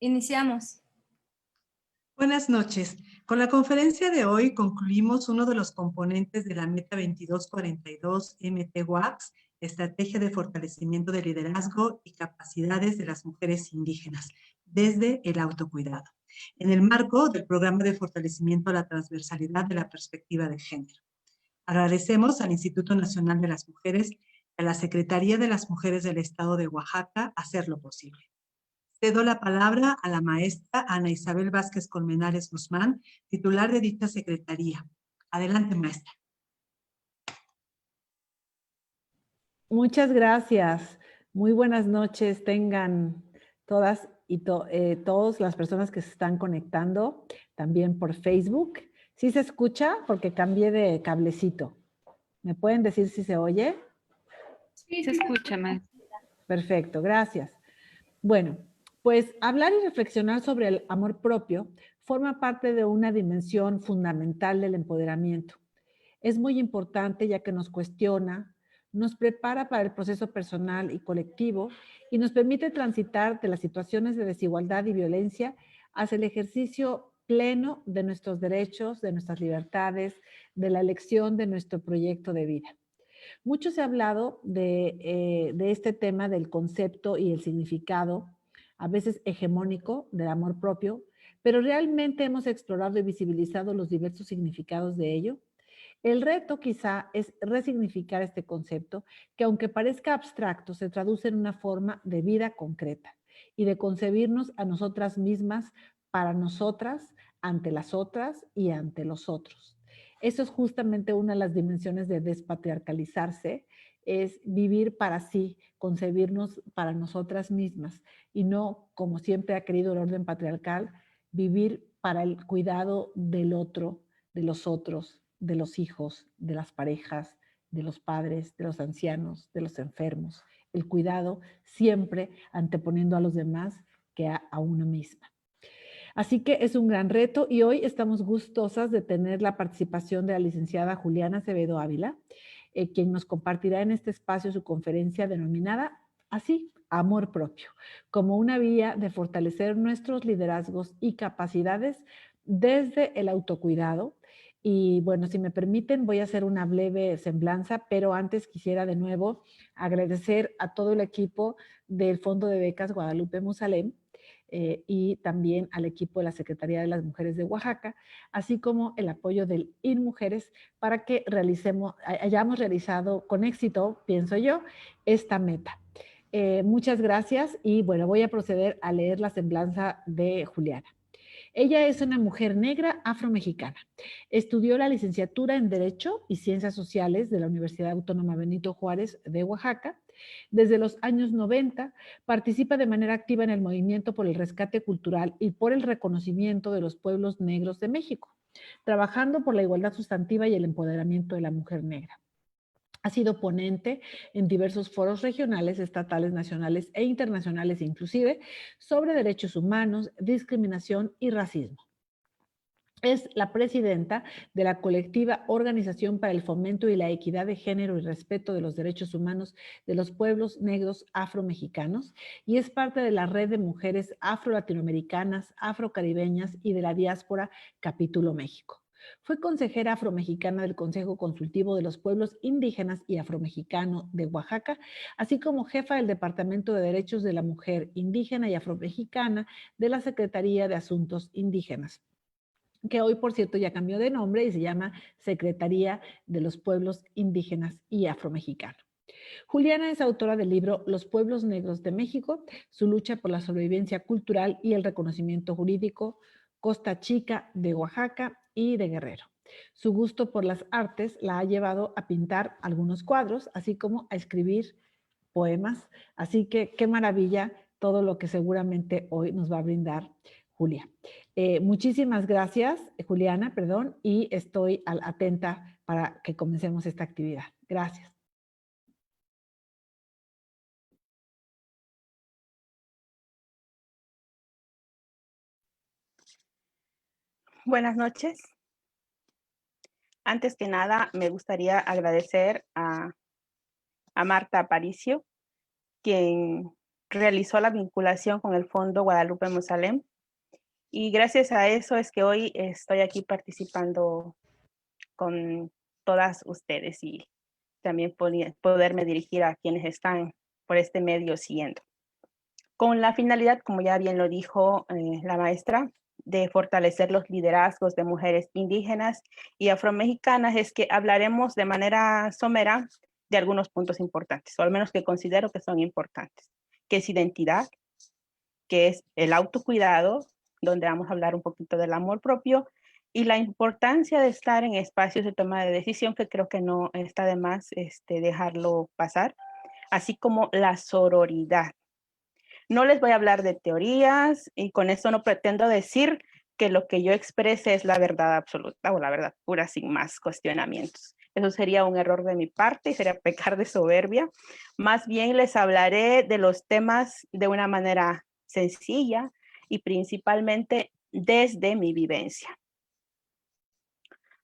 Iniciamos. Buenas noches. Con la conferencia de hoy concluimos uno de los componentes de la Meta 2242 MTWACS, Estrategia de Fortalecimiento de Liderazgo y Capacidades de las Mujeres Indígenas, desde el autocuidado, en el marco del Programa de Fortalecimiento a la Transversalidad de la Perspectiva de Género. Agradecemos al Instituto Nacional de las Mujeres y a la Secretaría de las Mujeres del Estado de Oaxaca hacerlo posible. Cedo la palabra a la maestra Ana Isabel Vázquez Colmenares Guzmán, titular de dicha secretaría. Adelante, maestra. Muchas gracias. Muy buenas noches tengan todas y todas las personas que se están conectando, también por Facebook. ¿Sí se escucha? Porque cambié de cablecito. ¿Me pueden decir si se oye? Sí, se escucha, maestra. Perfecto, gracias. Bueno, pues hablar y reflexionar sobre el amor propio forma parte de una dimensión fundamental del empoderamiento. Es muy importante ya que nos cuestiona, nos prepara para el proceso personal y colectivo y nos permite transitar de las situaciones de desigualdad y violencia hacia el ejercicio pleno de nuestros derechos, de nuestras libertades, de la elección de nuestro proyecto de vida. Mucho se ha hablado de este tema del concepto y el significado, a veces hegemónico, del amor propio, pero realmente hemos explorado y visibilizado los diversos significados de ello. El reto quizá es resignificar este concepto que aunque parezca abstracto, se traduce en una forma de vida concreta y de concebirnos a nosotras mismas, para nosotras, ante las otras y ante los otros. Eso es justamente una de las dimensiones de despatriarcalizarse, es vivir para sí, concebirnos para nosotras mismas y no, como siempre ha querido el orden patriarcal, vivir para el cuidado del otro, de los otros, de los hijos, de las parejas, de los padres, de los ancianos, de los enfermos. El cuidado siempre anteponiendo a los demás que a uno misma. Así que es un gran reto y hoy estamos gustosas de tener la participación de la licenciada Juliana Acevedo Ávila, quien nos compartirá en este espacio su conferencia denominada así, Amor Propio, como una vía de fortalecer nuestros liderazgos y capacidades desde el autocuidado. Y bueno, si me permiten, voy a hacer una breve semblanza, pero antes quisiera de nuevo agradecer a todo el equipo del Fondo de Becas Guadalupe Musalem, y también al equipo de la Secretaría de las Mujeres de Oaxaca, así como el apoyo del INMujeres para que hayamos realizado con éxito, pienso yo, esta meta. Muchas gracias y bueno, voy a proceder a leer la semblanza de Juliana. Ella es una mujer negra afromexicana. Estudió la licenciatura en Derecho y Ciencias Sociales de la Universidad Autónoma Benito Juárez de Oaxaca. Desde los años 90 participa de manera activa en el movimiento por el rescate cultural y por el reconocimiento de los pueblos negros de México, trabajando por la igualdad sustantiva y el empoderamiento de la mujer negra. Ha sido ponente en diversos foros regionales, estatales, nacionales e internacionales inclusive sobre derechos humanos, discriminación y racismo. Es la presidenta de la colectiva Organización para el Fomento y la Equidad de Género y Respeto de los Derechos Humanos de los Pueblos Negros Afromexicanos y es parte de la Red de Mujeres Afro-Latinoamericanas, Afrocaribeñas y de la Diáspora Capítulo México. Fue consejera afromexicana del Consejo Consultivo de los Pueblos Indígenas y Afromexicano de Oaxaca, así como jefa del Departamento de Derechos de la Mujer Indígena y Afromexicana de la Secretaría de Asuntos Indígenas, que hoy, por cierto, ya cambió de nombre y se llama Secretaría de los Pueblos Indígenas y Afromexicanos. Juliana es autora del libro Los Pueblos Negros de México, su lucha por la sobrevivencia cultural y el reconocimiento jurídico, Costa Chica de Oaxaca y de Guerrero. Su gusto por las artes la ha llevado a pintar algunos cuadros, así como a escribir poemas. Así que qué maravilla todo lo que seguramente hoy nos va a brindar Julia. Muchísimas gracias, Juliana, perdón, y estoy atenta para que comencemos esta actividad. Gracias. Buenas noches. Antes que nada, me gustaría agradecer a Marta Aparicio, quien realizó la vinculación con el Fondo Guadalupe Mausalem. Y gracias a eso es que hoy estoy aquí participando con todas ustedes y también poderme dirigir a quienes están por este medio siguiendo. Con la finalidad, como ya bien lo dijo la maestra, de fortalecer los liderazgos de mujeres indígenas y afromexicanas, es que hablaremos de manera somera de algunos puntos importantes, o al menos que considero que son importantes, que es identidad, que es el autocuidado, donde vamos a hablar un poquito del amor propio, y la importancia de estar en espacios de toma de decisión, que creo que no está de más dejarlo pasar, así como la sororidad. No les voy a hablar de teorías y con eso no pretendo decir que lo que yo exprese es la verdad absoluta o la verdad pura sin más cuestionamientos. Eso sería un error de mi parte y sería pecar de soberbia. Más bien les hablaré de los temas de una manera sencilla y principalmente desde mi vivencia.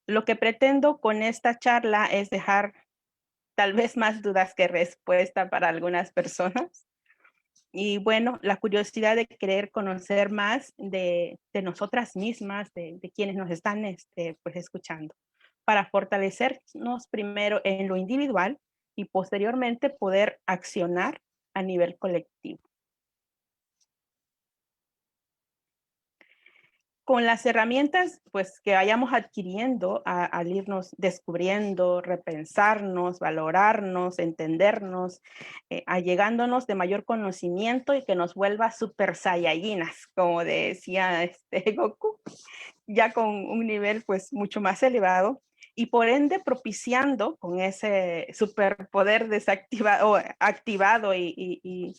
Lo que pretendo con esta charla es dejar tal vez más dudas que respuesta para algunas personas. Y bueno, la curiosidad de querer conocer más de nosotras mismas, de quienes nos están pues escuchando, para fortalecernos primero en lo individual y posteriormente poder accionar a nivel colectivo. Con las herramientas pues que vayamos adquiriendo al irnos descubriendo, repensarnos, valorarnos, entendernos, allegándonos de mayor conocimiento y que nos vuelva super saiyajinas, como decía Goku, ya con un nivel pues mucho más elevado y por ende propiciando con ese superpoder desactivado o activado y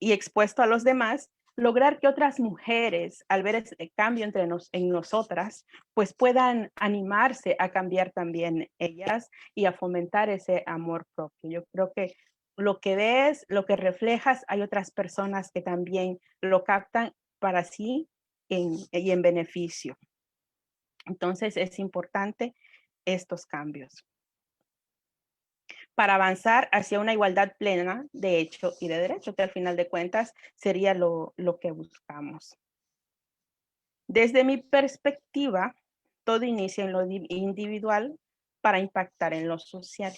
expuesto a los demás, lograr que otras mujeres, al ver ese cambio en nosotras, pues puedan animarse a cambiar también ellas y a fomentar ese amor propio. Yo creo que lo que ves, lo que reflejas, hay otras personas que también lo captan para sí y en beneficio. Entonces es importante estos cambios para avanzar hacia una igualdad plena de hecho y de derecho, que al final de cuentas sería lo que buscamos. Desde mi perspectiva, todo inicia en lo individual para impactar en lo social,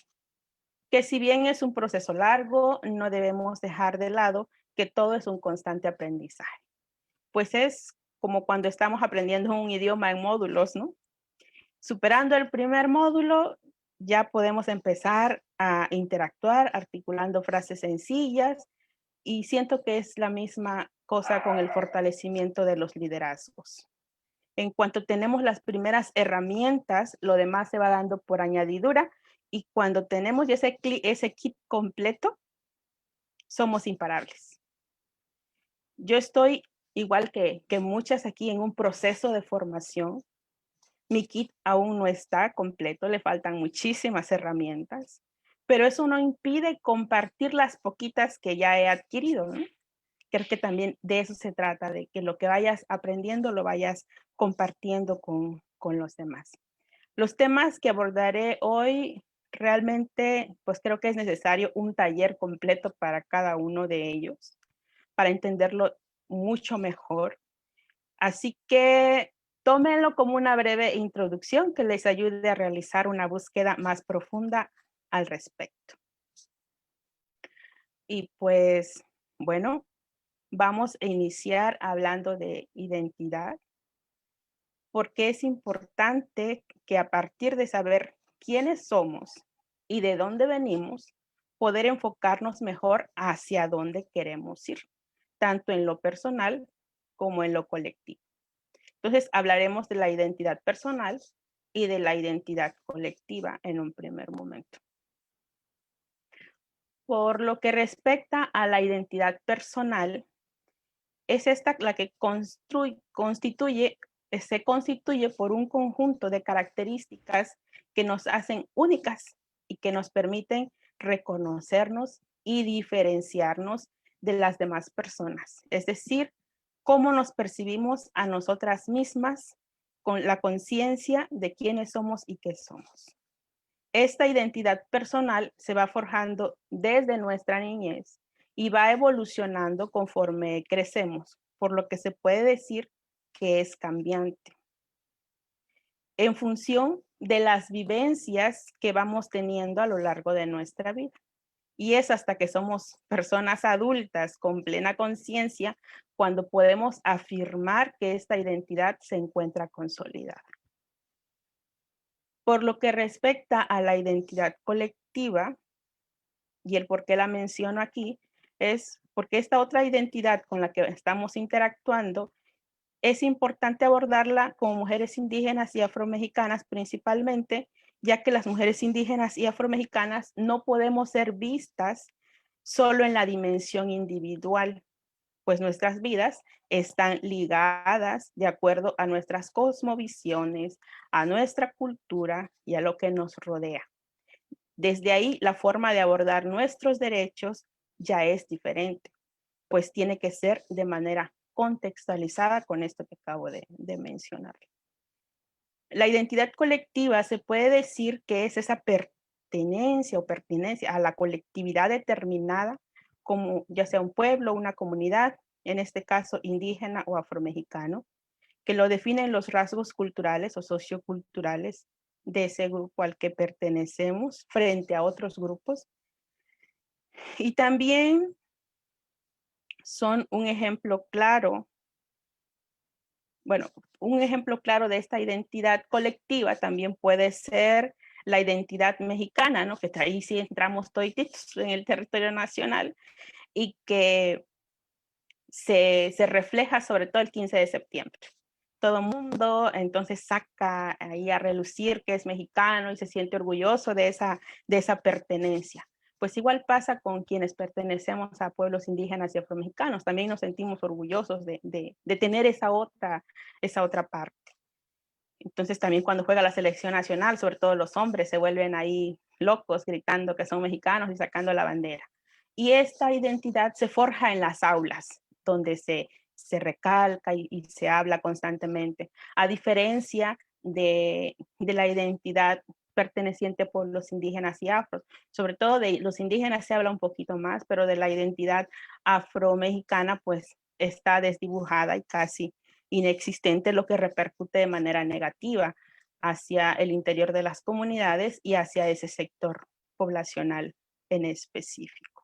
que si bien es un proceso largo, no debemos dejar de lado que todo es un constante aprendizaje. Pues es como cuando estamos aprendiendo un idioma en módulos, ¿no? Superando el primer módulo, ya podemos empezar a interactuar articulando frases sencillas y siento que es la misma cosa con el fortalecimiento de los liderazgos. En cuanto tenemos las primeras herramientas, lo demás se va dando por añadidura y cuando tenemos ese kit completo, somos imparables. Yo estoy igual que muchas aquí en un proceso de formación. Mi kit aún no está completo, le faltan muchísimas herramientas, pero eso no impide compartir las poquitas que ya he adquirido, ¿no? Creo que también de eso se trata, de que lo que vayas aprendiendo lo vayas compartiendo con los demás. Los temas que abordaré hoy realmente, pues creo que es necesario un taller completo para cada uno de ellos, para entenderlo mucho mejor. Así que tómenlo como una breve introducción que les ayude a realizar una búsqueda más profunda al respecto. Y pues, bueno, vamos a iniciar hablando de identidad, porque es importante que a partir de saber quiénes somos y de dónde venimos, poder enfocarnos mejor hacia dónde queremos ir, tanto en lo personal como en lo colectivo. Entonces, hablaremos de la identidad personal y de la identidad colectiva en un primer momento. Por lo que respecta a la identidad personal, es esta la que se constituye por un conjunto de características que nos hacen únicas y que nos permiten reconocernos y diferenciarnos de las demás personas. Es decir, cómo nos percibimos a nosotras mismas con la conciencia de quiénes somos y qué somos. Esta identidad personal se va forjando desde nuestra niñez y va evolucionando conforme crecemos, por lo que se puede decir que es cambiante en función de las vivencias que vamos teniendo a lo largo de nuestra vida. Y es hasta que somos personas adultas con plena conciencia cuando podemos afirmar que esta identidad se encuentra consolidada. Por lo que respecta a la identidad colectiva, y el por qué la menciono aquí, es porque esta otra identidad con la que estamos interactuando es importante abordarla como mujeres indígenas y afromexicanas principalmente, ya que las mujeres indígenas y afromexicanas no podemos ser vistas solo en la dimensión individual, pues nuestras vidas están ligadas de acuerdo a nuestras cosmovisiones, a nuestra cultura y a lo que nos rodea. Desde ahí, la forma de abordar nuestros derechos ya es diferente, pues tiene que ser de manera contextualizada con esto que acabo de mencionar. La identidad colectiva se puede decir que es esa pertenencia o pertinencia a la colectividad determinada, como ya sea un pueblo, una comunidad, en este caso indígena o afromexicano, que lo definen los rasgos culturales o socioculturales de ese grupo al que pertenecemos frente a otros grupos. Y también son un ejemplo claro, bueno, un ejemplo claro de esta identidad colectiva también puede ser la identidad mexicana, ¿no? Que ahí sí entramos todititos en el territorio nacional y que se refleja sobre todo el 15 de septiembre. Todo el mundo entonces saca ahí a relucir que es mexicano y se siente orgulloso de esa pertenencia. Pues igual pasa con quienes pertenecemos a pueblos indígenas y afromexicanos. También nos sentimos orgullosos de tener esa otra parte. Entonces también cuando juega la selección nacional, sobre todo los hombres, se vuelven ahí locos gritando que son mexicanos y sacando la bandera. Y esta identidad se forja en las aulas, donde se recalca y se habla constantemente, a diferencia de la identidad perteneciente a pueblos indígenas y afros. Sobre todo de los indígenas se habla un poquito más, pero de la identidad afromexicana pues está desdibujada y casi inexistente, lo que repercute de manera negativa hacia el interior de las comunidades y hacia ese sector poblacional en específico.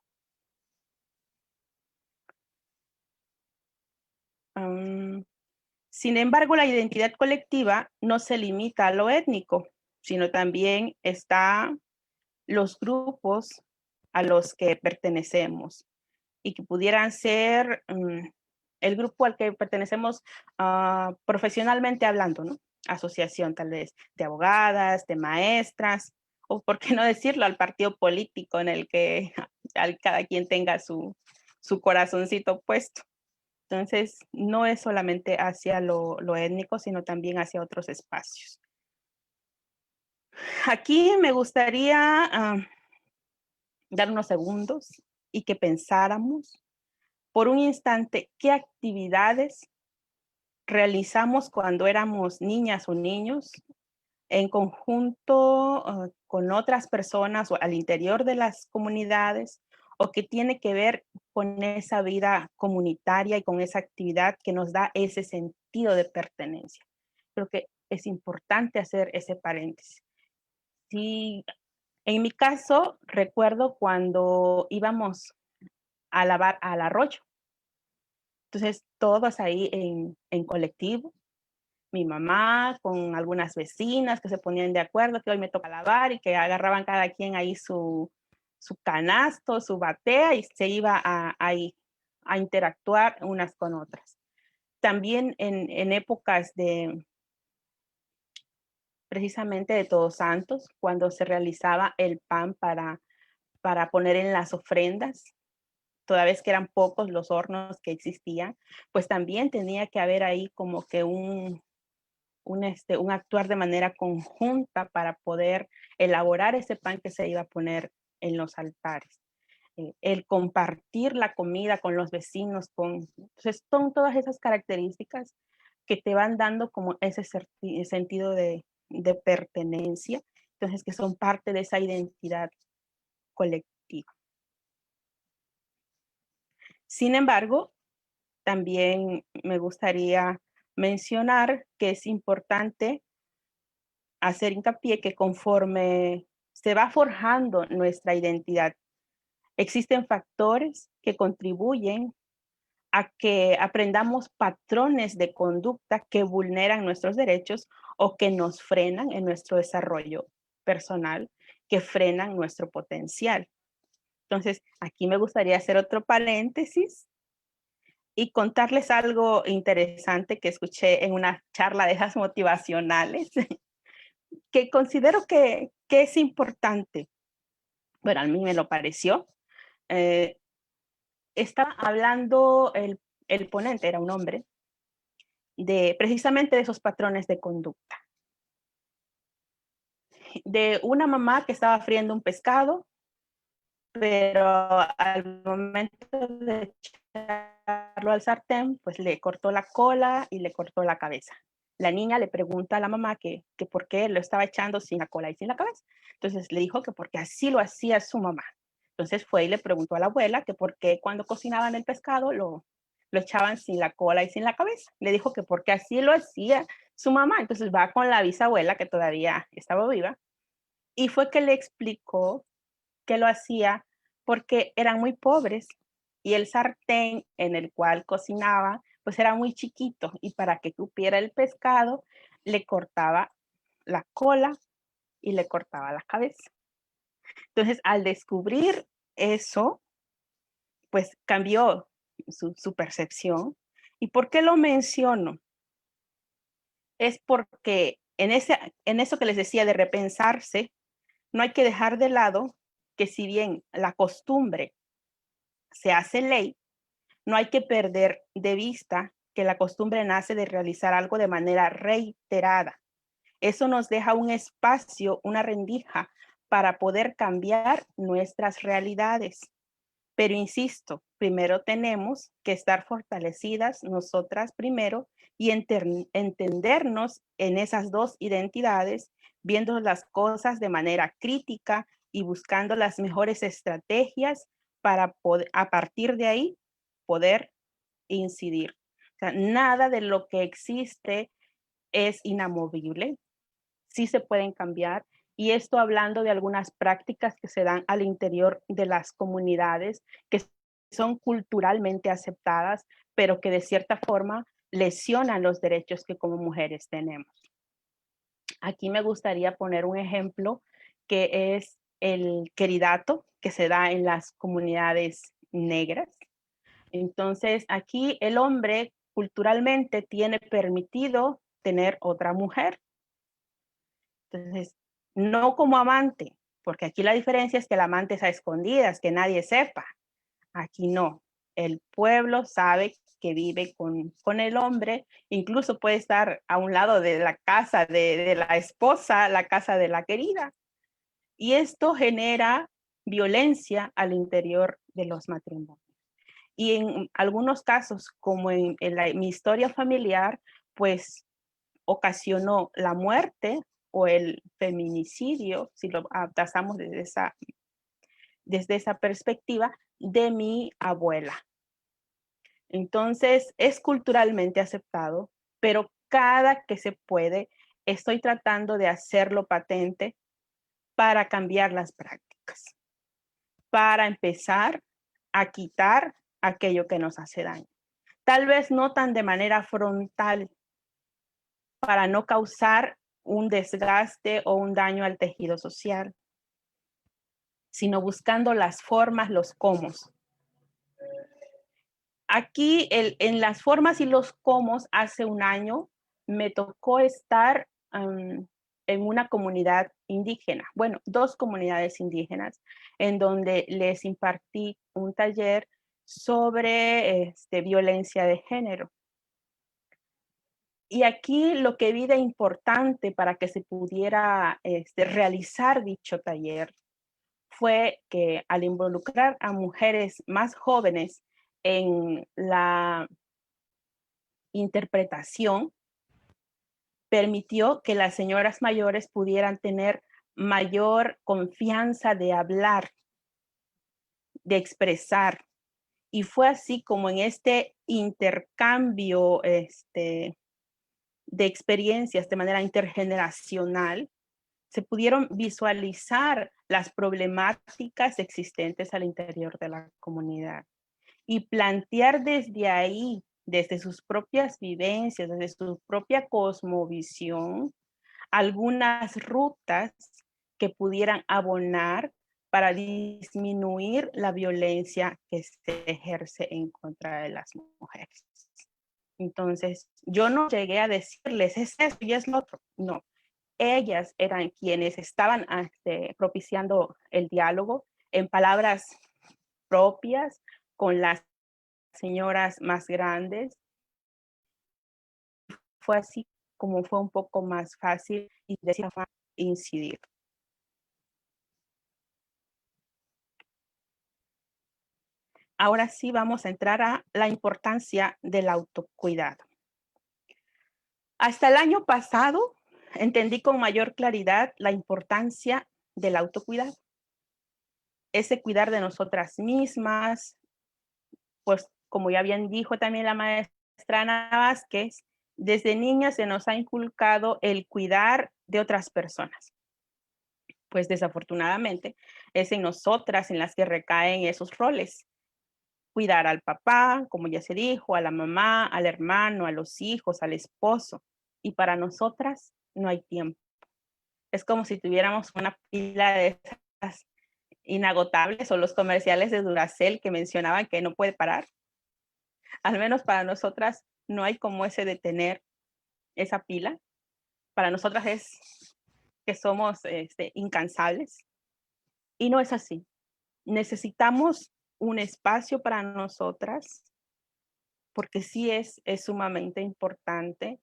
Sin embargo, la identidad colectiva no se limita a lo étnico, sino también está los grupos a los que pertenecemos y que pudieran ser el grupo al que pertenecemos profesionalmente hablando, ¿no? Asociación tal vez de abogadas, de maestras, o por qué no decirlo, al partido político en el que cada quien tenga su corazoncito puesto. Entonces, no es solamente hacia lo étnico, sino también hacia otros espacios. Aquí me gustaría dar unos segundos y que pensáramos por un instante qué actividades realizamos cuando éramos niñas o niños en conjunto con otras personas o al interior de las comunidades, o que tiene que ver con esa vida comunitaria y con esa actividad que nos da ese sentido de pertenencia. Creo que es importante hacer ese paréntesis. Sí, en mi caso, recuerdo cuando íbamos a lavar al arroyo. Entonces, todos ahí en colectivo, mi mamá con algunas vecinas que se ponían de acuerdo que hoy me toca lavar y que agarraban cada quien ahí su canasto, su batea y se iba ahí a interactuar unas con otras. También en épocas precisamente de Todos Santos, cuando se realizaba el pan para poner en las ofrendas, toda vez que eran pocos los hornos que existían, pues también tenía que haber ahí como que un actuar de manera conjunta para poder elaborar ese pan que se iba a poner en los altares. El compartir la comida con los vecinos, entonces son todas esas características que te van dando como ese sentido de pertenencia, entonces que son parte de esa identidad colectiva. Sin embargo, también me gustaría mencionar que es importante hacer hincapié que conforme se va forjando nuestra identidad, existen factores que contribuyen a que aprendamos patrones de conducta que vulneran nuestros derechos o que nos frenan en nuestro desarrollo personal, que frenan nuestro potencial. Entonces, aquí me gustaría hacer otro paréntesis y contarles algo interesante que escuché en una charla de esas motivacionales, que considero que es importante. Bueno, a mí me lo pareció. Estaba hablando el ponente, era un hombre, de precisamente de esos patrones de conducta. De una mamá que estaba friendo un pescado, pero al momento de echarlo al sartén, pues le cortó la cola y le cortó la cabeza. La niña le pregunta a la mamá que por qué lo estaba echando sin la cola y sin la cabeza. Entonces le dijo que porque así lo hacía su mamá. Entonces fue y le preguntó a la abuela que por qué cuando cocinaban el pescado lo echaban sin la cola y sin la cabeza. Le dijo que porque así lo hacía su mamá. Entonces va con la bisabuela, que todavía estaba viva, y fue que le explicó que lo hacía porque eran muy pobres y el sartén en el cual cocinaba pues era muy chiquito, y para que cupiera el pescado le cortaba la cola y le cortaba la cabeza. Entonces, al descubrir eso, pues cambió su percepción. ¿Y por qué lo menciono? Es porque en eso que les decía de repensarse, no hay que dejar de lado que si bien la costumbre se hace ley, no hay que perder de vista que la costumbre nace de realizar algo de manera reiterada. Eso nos deja un espacio, una rendija para poder cambiar nuestras realidades. Pero insisto, primero tenemos que estar fortalecidas nosotras primero y entendernos en esas dos identidades, viendo las cosas de manera crítica y buscando las mejores estrategias para poder, a partir de ahí, poder incidir. O sea, nada de lo que existe es inamovible, sí se pueden cambiar. Y esto hablando de algunas prácticas que se dan al interior de las comunidades, que son culturalmente aceptadas, pero que de cierta forma lesionan los derechos que como mujeres tenemos. Aquí me gustaría poner un ejemplo que es el queridato que se da en las comunidades negras. Entonces, aquí el hombre culturalmente tiene permitido tener otra mujer. Entonces, no como amante, porque aquí la diferencia es que el amante es a escondidas, que nadie sepa. Aquí no. El pueblo sabe que vive con el hombre, incluso puede estar a un lado de la casa de la esposa, la casa de la querida. Y esto genera violencia al interior de los matrimonios. Y en algunos casos, como en mi historia familiar, pues ocasionó la muerte o el feminicidio, si lo tasamos desde esa perspectiva, de mi abuela. Entonces, es culturalmente aceptado, pero cada que se puede, estoy tratando de hacerlo patente para cambiar las prácticas, para empezar a quitar aquello que nos hace daño. Tal vez no tan de manera frontal, para no causar un desgaste o un daño al tejido social, sino buscando las formas, los cómo. Aquí en las formas y los cómo, hace un año me tocó estar en una comunidad indígena, bueno, dos comunidades indígenas, en donde les impartí un taller sobre violencia de género. Y aquí lo que vi de importante para que se pudiera realizar dicho taller fue que al involucrar a mujeres más jóvenes en la interpretación, permitió que las señoras mayores pudieran tener mayor confianza de hablar, de expresar Y fue así como en este intercambio de experiencias de manera intergeneracional, se pudieron visualizar las problemáticas existentes al interior de la comunidad y plantear desde ahí, desde sus propias vivencias, desde su propia cosmovisión, algunas rutas que pudieran abonar para disminuir la violencia que se ejerce en contra de las mujeres. Entonces, yo no llegué a decirles, es esto y es lo otro. No, ellas eran quienes estaban propiciando el diálogo en palabras propias con las señoras más grandes. Fue así como fue un poco más fácil y de esa forma incidir. Ahora sí vamos a entrar a la importancia del autocuidado. Hasta el año pasado entendí con mayor claridad la importancia del autocuidado. Ese cuidar de nosotras mismas, pues como ya bien dijo también la maestra Ana Vázquez, desde niñas se nos ha inculcado el cuidar de otras personas. Pues desafortunadamente es en nosotras en las que recaen esos roles. Cuidar al papá, como ya se dijo, a la mamá, al hermano, a los hijos, al esposo. Y para nosotras no hay tiempo. Es como si tuviéramos una pila de esas inagotables o los comerciales de Duracell que mencionaban que no puede parar. Al menos para nosotras no hay como ese de tener esa pila. Para nosotras es que somos incansables. Y no es así. Necesitamos un espacio para nosotras, porque sí es sumamente importante.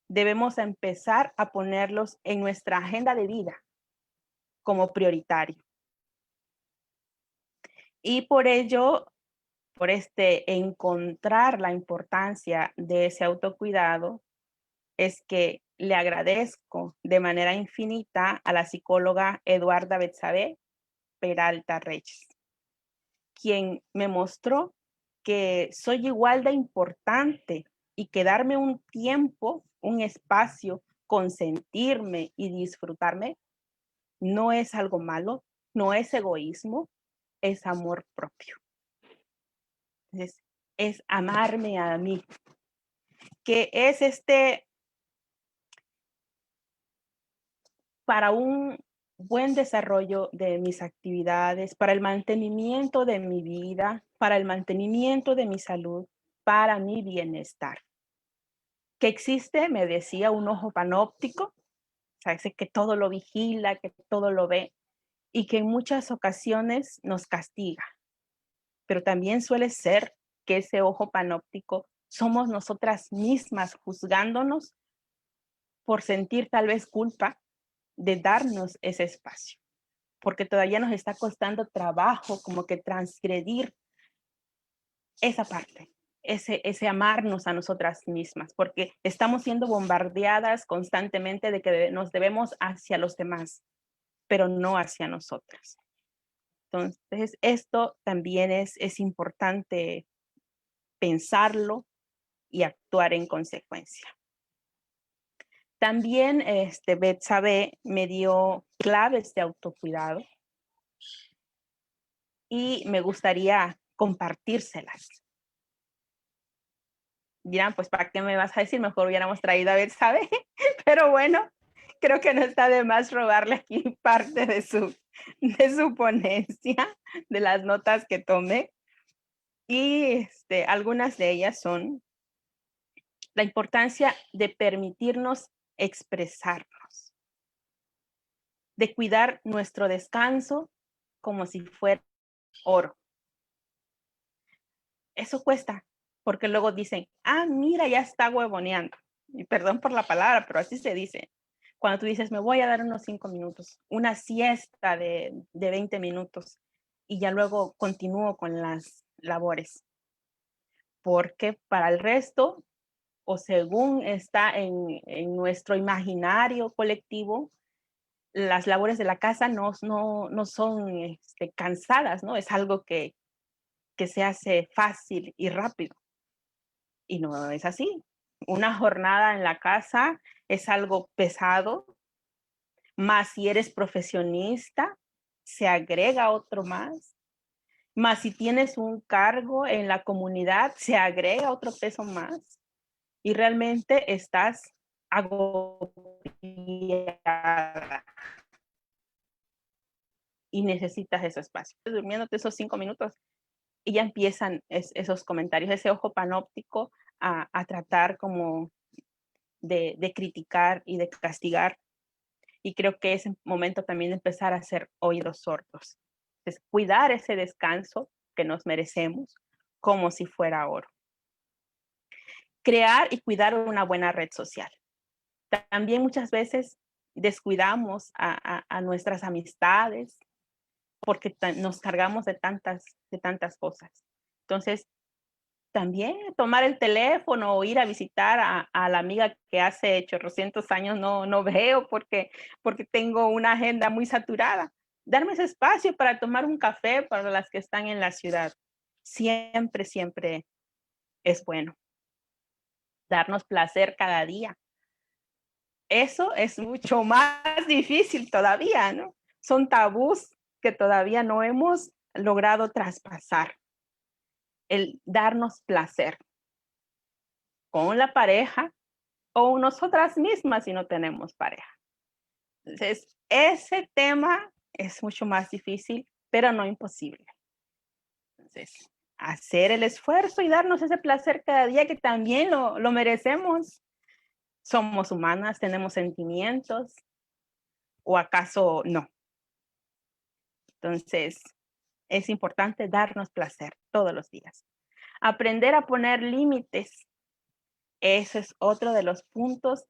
Debemos empezar a ponerlos en nuestra agenda de vida como prioritario. Y por ello, por encontrar la importancia de ese autocuidado, es que le agradezco de manera infinita a la psicóloga Eduarda Betsabe Peralta Reyes, quien me mostró que soy igual de importante y que darme un tiempo, un espacio, consentirme y disfrutarme no es algo malo, no es egoísmo, es amor propio. Entonces, es amarme a mí, que es para un buen desarrollo de mis actividades, para el mantenimiento de mi vida, para el mantenimiento de mi salud, para mi bienestar. Que existe, me decía, un ojo panóptico, o sea, ese que todo lo vigila, que todo lo ve, y que en muchas ocasiones nos castiga. Pero también suele ser que ese ojo panóptico somos nosotras mismas juzgándonos por sentir tal vez culpa de darnos ese espacio, porque todavía nos está costando trabajo como que transgredir esa parte, ese amarnos a nosotras mismas, porque estamos siendo bombardeadas constantemente de que nos debemos hacia los demás, pero no hacia nosotras. Entonces, esto también es importante pensarlo y actuar en consecuencia. También Betsabe me dio claves de autocuidado y me gustaría compartírselas. Dirán, pues, ¿para qué me vas a decir? Mejor hubiéramos traído a Betsabe. Pero bueno, creo que no está de más robarle aquí parte de su ponencia, de las notas que tomé. Y algunas de ellas son la importancia de permitirnos expresarnos, de cuidar nuestro descanso como si fuera oro. Eso cuesta, porque luego dicen, ah, mira, ya está huevoneando. Y perdón por la palabra, pero así se dice. Cuando tú dices, me voy a dar unos 5 minutos, una siesta de 20 minutos, y ya luego continúo con las labores. Porque para el resto, o según está en nuestro imaginario colectivo, las labores de la casa no son cansadas, ¿no? Es algo que que se hace fácil y rápido. Y no es así. Una jornada en la casa es algo pesado, más si eres profesionista, se agrega otro más. Más si tienes un cargo en la comunidad, se agrega otro peso más. Y realmente estás agobiada y necesitas ese espacio. Durmiéndote esos 5 minutos y ya empiezan esos comentarios, ese ojo panóptico a tratar como de criticar y de castigar. Y creo que es el momento también de empezar a hacer oídos sordos. Es cuidar ese descanso que nos merecemos como si fuera oro. Crear y cuidar una buena red social. También muchas veces descuidamos a nuestras amistades porque nos cargamos de tantas cosas. Entonces, también tomar el teléfono o ir a visitar a la amiga que hace 800 años no veo porque tengo una agenda muy saturada. Darme ese espacio para tomar un café para las que están en la ciudad. Siempre, siempre es bueno. Darnos placer cada día. Eso es mucho más difícil todavía, ¿no? Son tabús que todavía no hemos logrado traspasar. El darnos placer con la pareja o nosotras mismas si no tenemos pareja. Entonces, ese tema es mucho más difícil, pero no imposible. Entonces, hacer el esfuerzo y darnos ese placer cada día que también lo merecemos. Somos humanas, tenemos sentimientos, ¿o acaso no? Entonces, es importante darnos placer todos los días. Aprender a poner límites. Ese es otro de los puntos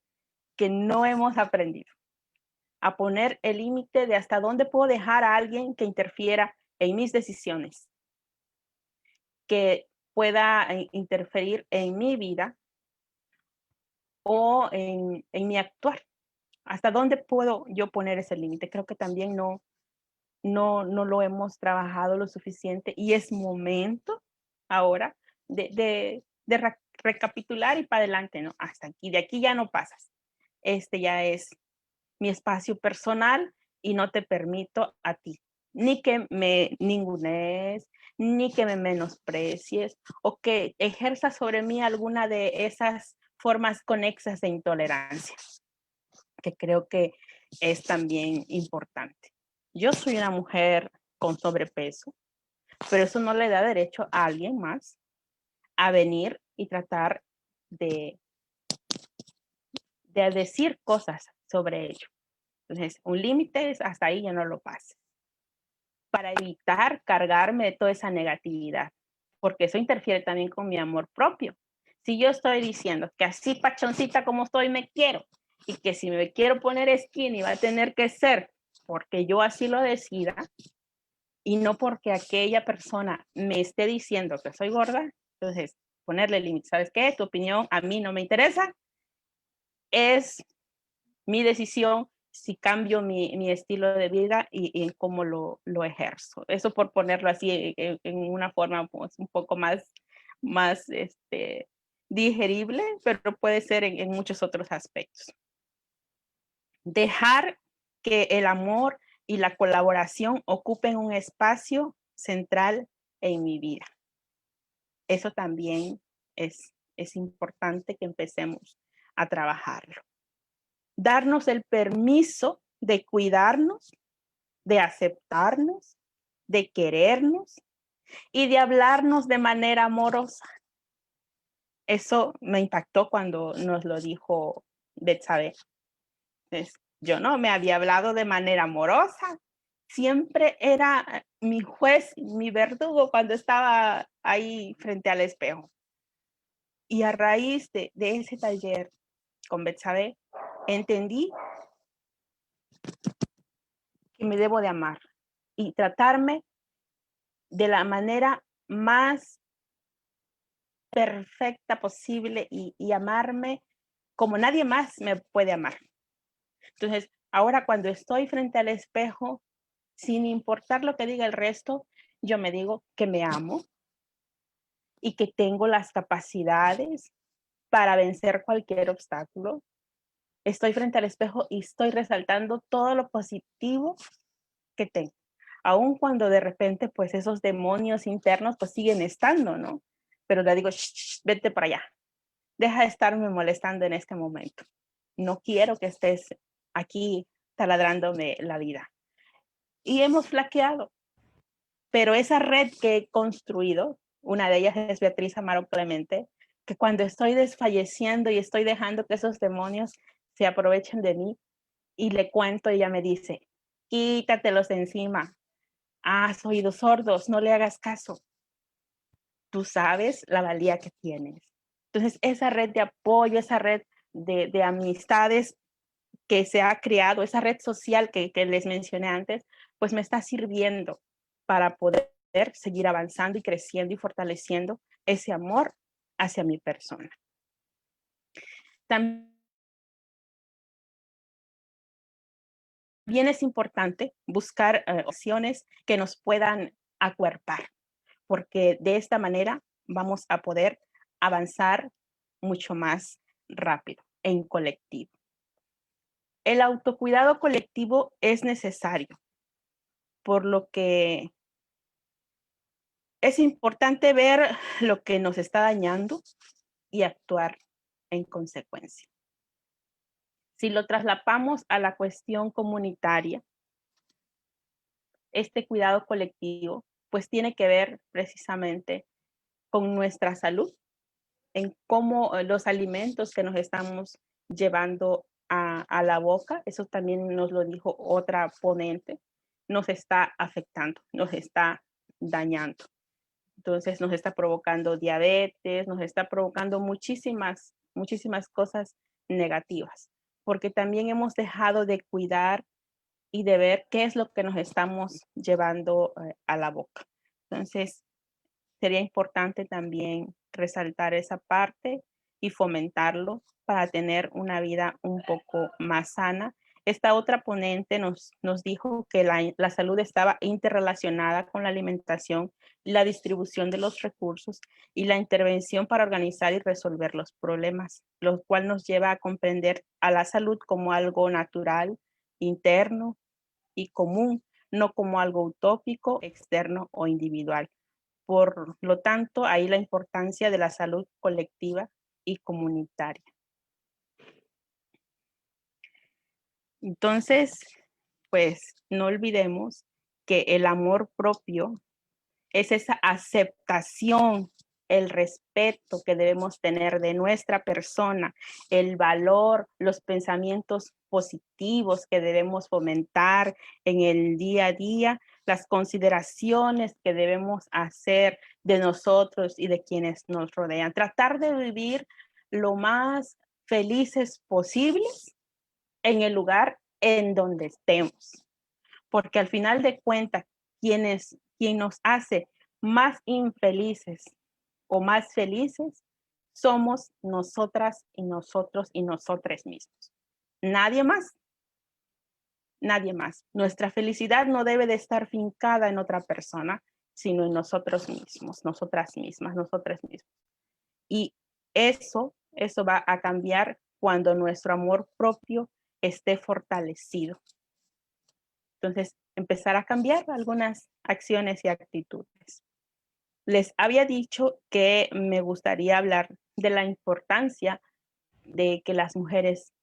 que no hemos aprendido. A poner el límite de hasta dónde puedo dejar a alguien que interfiera en mis decisiones, que pueda interferir en mi vida o en mi actuar. ¿Hasta dónde puedo yo poner ese límite? Creo que también no lo hemos trabajado lo suficiente y es momento ahora de recapitular y para adelante, ¿no? Hasta aquí, de aquí ya no pasas. Este ya es mi espacio personal y no te permito a ti ni que me ningunees, ni que me menosprecies o que ejerzas sobre mí alguna de esas formas conexas de intolerancia, que creo que es también importante. Yo soy una mujer con sobrepeso, pero eso no le da derecho a alguien más a venir y tratar de decir cosas sobre ello. Entonces, un límite es hasta ahí, ya no lo pases. Para evitar cargarme de toda esa negatividad, porque eso interfiere también con mi amor propio. Si yo estoy diciendo que así pachoncita como estoy me quiero, y que si me quiero poner skinny va a tener que ser porque yo así lo decida, y no porque aquella persona me esté diciendo que soy gorda, entonces ponerle límites. ¿Sabes qué? Tu opinión a mí no me interesa, es mi decisión si cambio mi estilo de vida y en cómo lo ejerzo. Eso por ponerlo así en una forma pues, un poco más digerible, pero puede ser en muchos otros aspectos. Dejar que el amor y la colaboración ocupen un espacio central en mi vida. Eso también es importante que empecemos a trabajarlo. Darnos el permiso de cuidarnos, de aceptarnos, de querernos y de hablarnos de manera amorosa. Eso me impactó cuando nos lo dijo Betsabe. Yo no me había hablado de manera amorosa. Siempre era mi juez, mi verdugo cuando estaba ahí frente al espejo. Y a raíz de ese taller con Betsabe, entendí que me debo de amar y tratarme de la manera más perfecta posible y amarme como nadie más me puede amar. Entonces, ahora cuando estoy frente al espejo, sin importar lo que diga el resto, yo me digo que me amo, y que tengo las capacidades para vencer cualquier obstáculo. Estoy frente al espejo y estoy resaltando todo lo positivo que tengo. Aun cuando de repente pues esos demonios internos pues siguen estando, ¿no? Pero le digo, shh, vete para allá. Deja de estarme molestando en este momento. No quiero que estés aquí taladrándome la vida. Y hemos flaqueado. Pero esa red que he construido, una de ellas es Beatriz Amaro Clemente, que cuando estoy desfalleciendo y estoy dejando que esos demonios se aprovechen de mí y le cuento, ella me dice, quítatelos de encima. Has oídos sordos, no le hagas caso. Tú sabes la valía que tienes. Entonces, esa red de apoyo, esa red de amistades que se ha creado, esa red social que les mencioné antes, pues me está sirviendo para poder seguir avanzando y creciendo y fortaleciendo ese amor hacia mi persona. También es importante buscar opciones que nos puedan acuerpar, porque de esta manera vamos a poder avanzar mucho más rápido en colectivo. El autocuidado colectivo es necesario, por lo que es importante ver lo que nos está dañando y actuar en consecuencia. Si lo trasladamos a la cuestión comunitaria, este cuidado colectivo pues tiene que ver precisamente con nuestra salud, en cómo los alimentos que nos estamos llevando a la boca, eso también nos lo dijo otra ponente, nos está afectando, nos está dañando. Entonces nos está provocando diabetes, nos está provocando muchísimas cosas negativas, porque también hemos dejado de cuidar y de ver qué es lo que nos estamos llevando a la boca. Entonces, sería importante también resaltar esa parte y fomentarlo para tener una vida un poco más sana. Esta otra ponente nos dijo que la salud estaba interrelacionada con la alimentación, la distribución de los recursos y la intervención para organizar y resolver los problemas, lo cual nos lleva a comprender a la salud como algo natural, interno y común, no como algo utópico, externo o individual. Por lo tanto, ahí la importancia de la salud colectiva y comunitaria. Entonces, pues no olvidemos que el amor propio es esa aceptación, el respeto que debemos tener de nuestra persona, el valor, los pensamientos positivos que debemos fomentar en el día a día, las consideraciones que debemos hacer de nosotros y de quienes nos rodean. Tratar de vivir lo más felices posibles en el lugar en donde estemos. Porque al final de cuentas, quien nos hace más infelices o más felices somos nosotras y nosotros y nosotres mismos. Nadie más. Nadie más. Nuestra felicidad no debe de estar fincada en otra persona, sino en nosotros mismos, nosotras mismas, nosotros mismos. Y eso va a cambiar cuando nuestro amor propio esté fortalecido. Entonces, empezar a cambiar algunas acciones y actitudes. Les había dicho que me gustaría hablar de la importancia de que las mujeres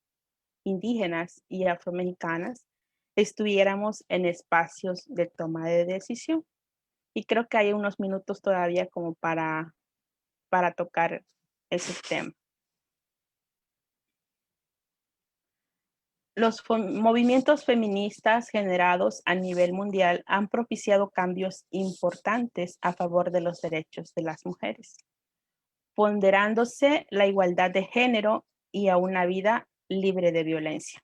indígenas y afromexicanas estuviéramos en espacios de toma de decisión. Y creo que hay unos minutos todavía como para tocar ese tema. Los movimientos feministas generados a nivel mundial han propiciado cambios importantes a favor de los derechos de las mujeres, ponderándose la igualdad de género y a una vida libre de violencia.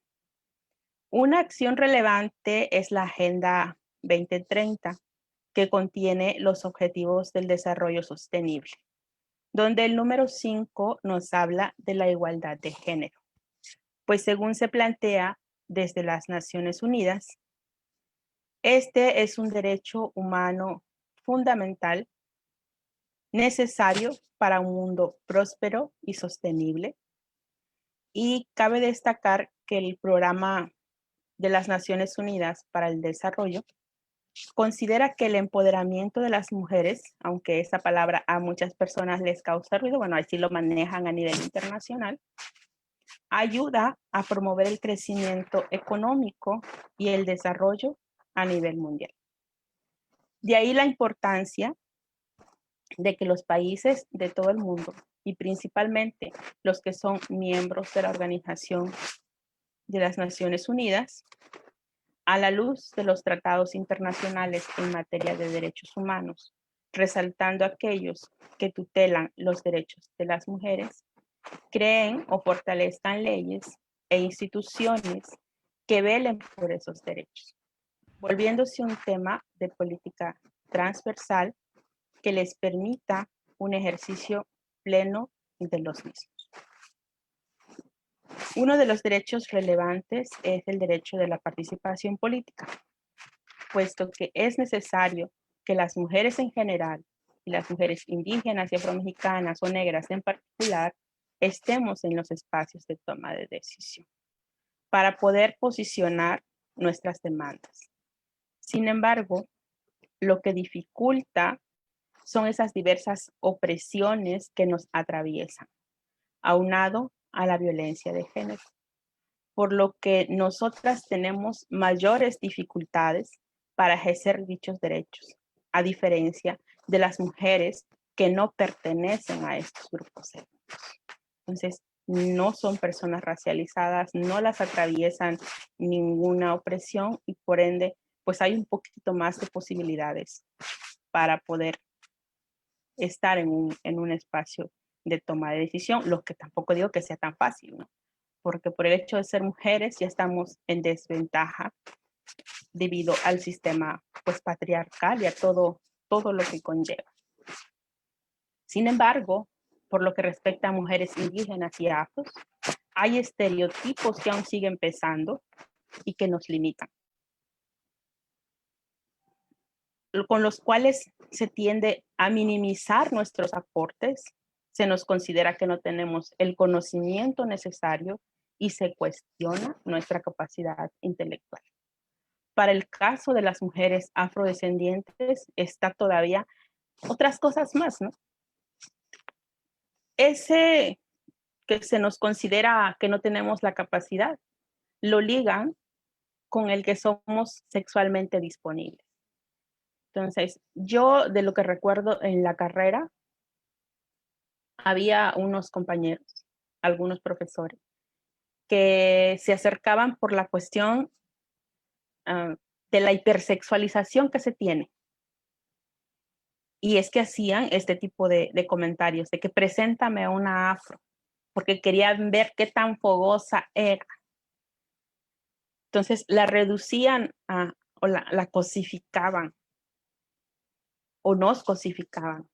Una acción relevante es la Agenda 2030, que contiene los Objetivos del Desarrollo Sostenible, donde el número 5 nos habla de la igualdad de género. Pues según se plantea desde las Naciones Unidas, este es un derecho humano fundamental necesario para un mundo próspero y sostenible. Y cabe destacar que el Programa de las Naciones Unidas para el Desarrollo considera que el empoderamiento de las mujeres, aunque esa palabra a muchas personas les causa ruido, bueno, así lo manejan a nivel internacional, ayuda a promover el crecimiento económico y el desarrollo a nivel mundial. De ahí la importancia de que los países de todo el mundo, y principalmente los que son miembros de la Organización de las Naciones Unidas, a la luz de los tratados internacionales en materia de derechos humanos, resaltando aquellos que tutelan los derechos de las mujeres, creen o fortalezcan leyes e instituciones que velen por esos derechos, volviéndose un tema de política transversal que les permita un ejercicio pleno de los mismos. Uno de los derechos relevantes es el derecho de la participación política, puesto que es necesario que las mujeres en general y las mujeres indígenas y afromexicanas o negras en particular estemos en los espacios de toma de decisión para poder posicionar nuestras demandas. Sin embargo, lo que dificulta son esas diversas opresiones que nos atraviesan, aunado a la violencia de género, por lo que nosotras tenemos mayores dificultades para ejercer dichos derechos, a diferencia de las mujeres que no pertenecen a estos grupos étnicos. Entonces, no son personas racializadas, no las atraviesan ninguna opresión y por ende, pues hay un poquito más de posibilidades para poder estar en un espacio de toma de decisión, lo que tampoco digo que sea tan fácil, ¿no? Porque por el hecho de ser mujeres ya estamos en desventaja debido al sistema pues patriarcal y a todo lo que conlleva. Sin embargo, por lo que respecta a mujeres indígenas y afros, hay estereotipos que aún siguen pesando y que nos limitan, con los cuales se tiende a minimizar nuestros aportes, se nos considera que no tenemos el conocimiento necesario y se cuestiona nuestra capacidad intelectual. Para el caso de las mujeres afrodescendientes está todavía otras cosas más, ¿no? Ese que se nos considera que no tenemos la capacidad, lo ligan con el que somos sexualmente disponibles. Entonces, yo de lo que recuerdo en la carrera, había unos compañeros, algunos profesores, que se acercaban por la cuestión de la hipersexualización que se tiene. Y es que hacían este tipo de comentarios, de que preséntame a una afro, porque querían ver qué tan fogosa era. Entonces la reducían o la cosificaban, o nos cosificaban,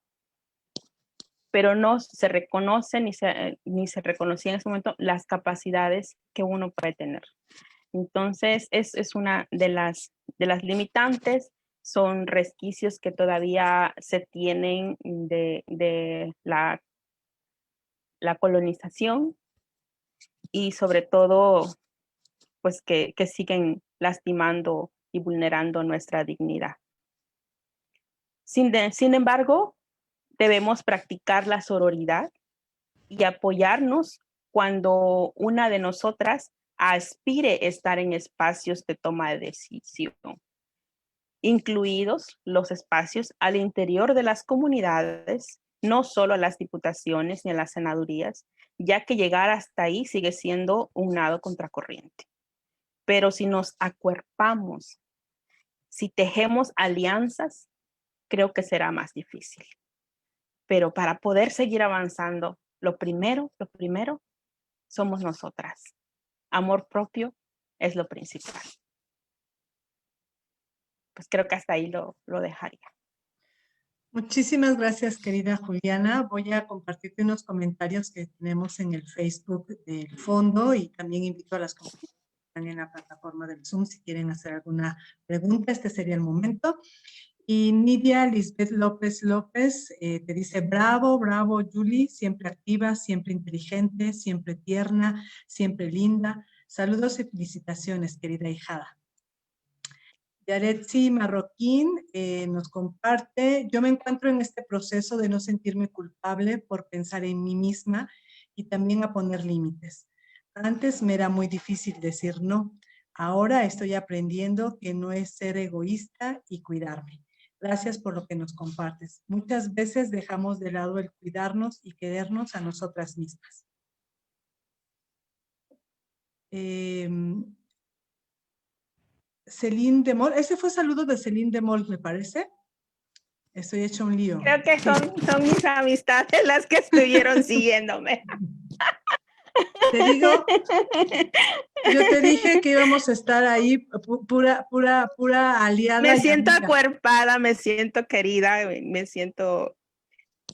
pero no se reconoce ni se reconocía en ese momento las capacidades que uno puede tener. Entonces es una de las limitantes, son resquicios que todavía se tienen de la colonización y sobre todo pues que siguen lastimando y vulnerando nuestra dignidad. Sin embargo, debemos practicar la sororidad y apoyarnos cuando una de nosotras aspire a estar en espacios de toma de decisión, incluidos los espacios al interior de las comunidades, no solo a las diputaciones ni a las senadurías, ya que llegar hasta ahí sigue siendo un nado contracorriente. Pero si nos acuerpamos, si tejemos alianzas, creo que será más difícil. Pero para poder seguir avanzando, lo primero, somos nosotras. Amor propio es lo principal. Pues creo que hasta ahí lo dejaría. Muchísimas gracias, querida Juliana. Voy a compartirte unos comentarios que tenemos en el Facebook del fondo y también invito a las compañeras que están en la plataforma del Zoom si quieren hacer alguna pregunta. Este sería el momento. Y Nidia Lisbeth López López te dice, bravo, bravo, Julie, siempre activa, siempre inteligente, siempre tierna, siempre linda. Saludos y felicitaciones, querida hijada. Yaretsi Marroquín nos comparte, yo me encuentro en este proceso de no sentirme culpable por pensar en mí misma y también a poner límites. Antes me era muy difícil decir no. Ahora estoy aprendiendo que no es ser egoísta y cuidarme. Gracias por lo que nos compartes. Muchas veces dejamos de lado el cuidarnos y querernos a nosotras mismas. Celine Demol, ese fue saludo de Celine Demol, me parece. Estoy hecho un lío. Creo que son mis amistades las que estuvieron siguiéndome. Te digo, yo te dije que íbamos a estar ahí, pura aliada. Me siento acuerpada, me siento querida, me siento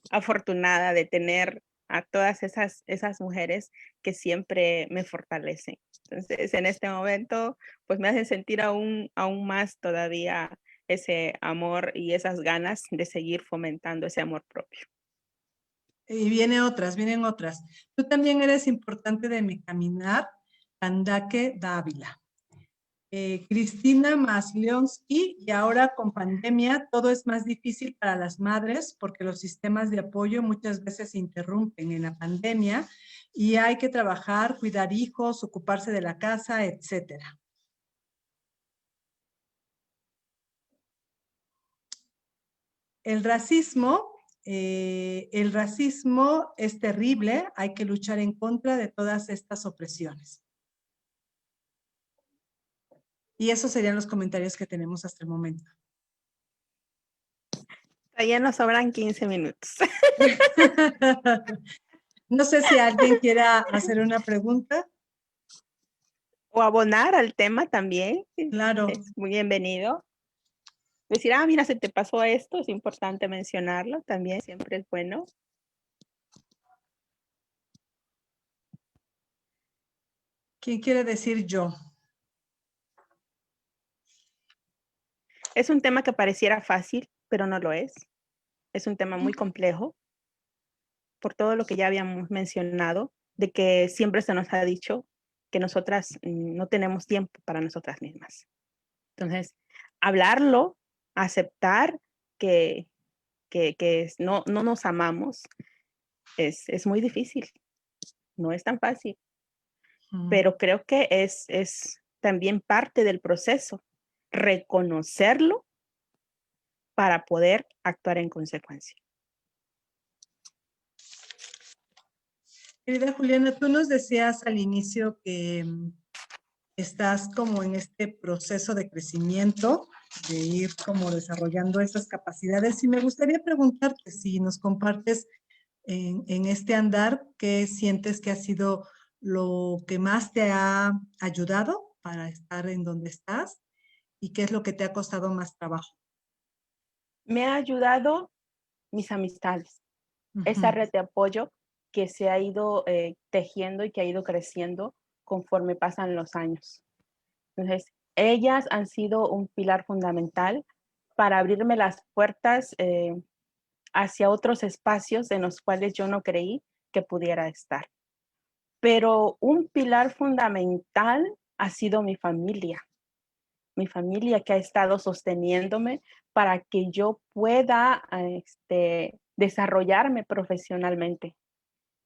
afortunada de tener a todas esas mujeres que siempre me fortalecen. Entonces, en este momento, pues me hacen sentir aún más todavía ese amor y esas ganas de seguir fomentando ese amor propio. Y vienen otras. Tú también eres importante de mi caminar, Andake Dávila. Cristina Masleonsky, y ahora con pandemia todo es más difícil para las madres porque los sistemas de apoyo muchas veces se interrumpen en la pandemia y hay que trabajar, cuidar hijos, ocuparse de la casa, etcétera. El racismo es terrible, hay que luchar en contra de todas estas opresiones. Y esos serían los comentarios que tenemos hasta el momento. Ya nos sobran 15 minutos. No sé si alguien quiera hacer una pregunta. O abonar al tema también. Claro. Es muy bienvenido. Decir, mira, se te pasó esto, es importante mencionarlo también, siempre es bueno. ¿Quién quiere decir yo? Es un tema que pareciera fácil, pero no lo es. Es un tema muy complejo, por todo lo que ya habíamos mencionado, de que siempre se nos ha dicho que nosotras no tenemos tiempo para nosotras mismas. Entonces, hablarlo, aceptar que no nos amamos, es muy difícil. No es tan fácil. Pero creo que es también parte del proceso, reconocerlo para poder actuar en consecuencia. Querida Juliana, tú nos decías al inicio que estás como en este proceso de crecimiento, de ir como desarrollando esas capacidades, y me gustaría preguntarte si nos compartes en este andar, ¿qué sientes que ha sido lo que más te ha ayudado para estar en donde estás y qué es lo que te ha costado más trabajo? Me ha ayudado mis amistades, esa red de apoyo que se ha ido tejiendo y que ha ido creciendo conforme pasan los años. Entonces, ellas han sido un pilar fundamental para abrirme las puertas hacia otros espacios en los cuales yo no creí que pudiera estar. Pero un pilar fundamental ha sido mi familia que ha estado sosteniéndome para que yo pueda desarrollarme profesionalmente.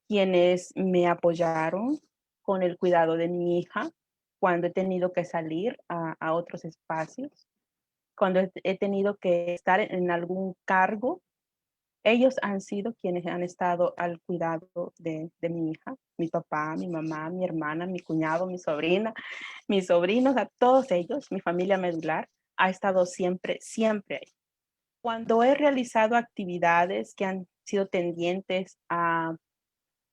Quienes me apoyaron con el cuidado de mi hija cuando he tenido que salir a otros espacios, cuando he tenido que estar en algún cargo. Ellos han sido quienes han estado al cuidado de mi hija, mi papá, mi mamá, mi hermana, mi cuñado, mi sobrina, mis sobrinos, a todos ellos, mi familia medular, ha estado siempre ahí. Cuando he realizado actividades que han sido tendientes a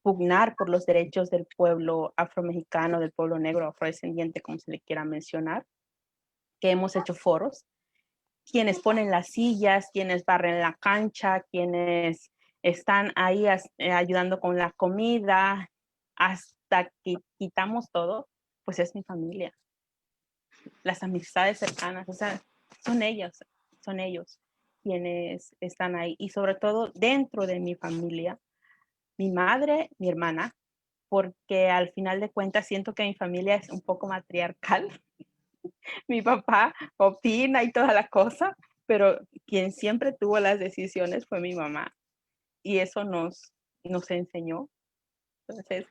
pugnar por los derechos del pueblo afromexicano, del pueblo negro, afrodescendiente, como se le quiera mencionar, que hemos hecho foros, quienes ponen las sillas, quienes barren la cancha, quienes están ahí ayudando con la comida, hasta que quitamos todo, pues es mi familia. Las amistades cercanas, o sea, son ellos. quienes están ahí y sobre todo dentro de mi familia, mi madre, mi hermana, porque al final de cuentas siento que mi familia es un poco matriarcal. Mi papá opina y toda la cosa, pero quien siempre tuvo las decisiones fue mi mamá y eso nos enseñó. Entonces,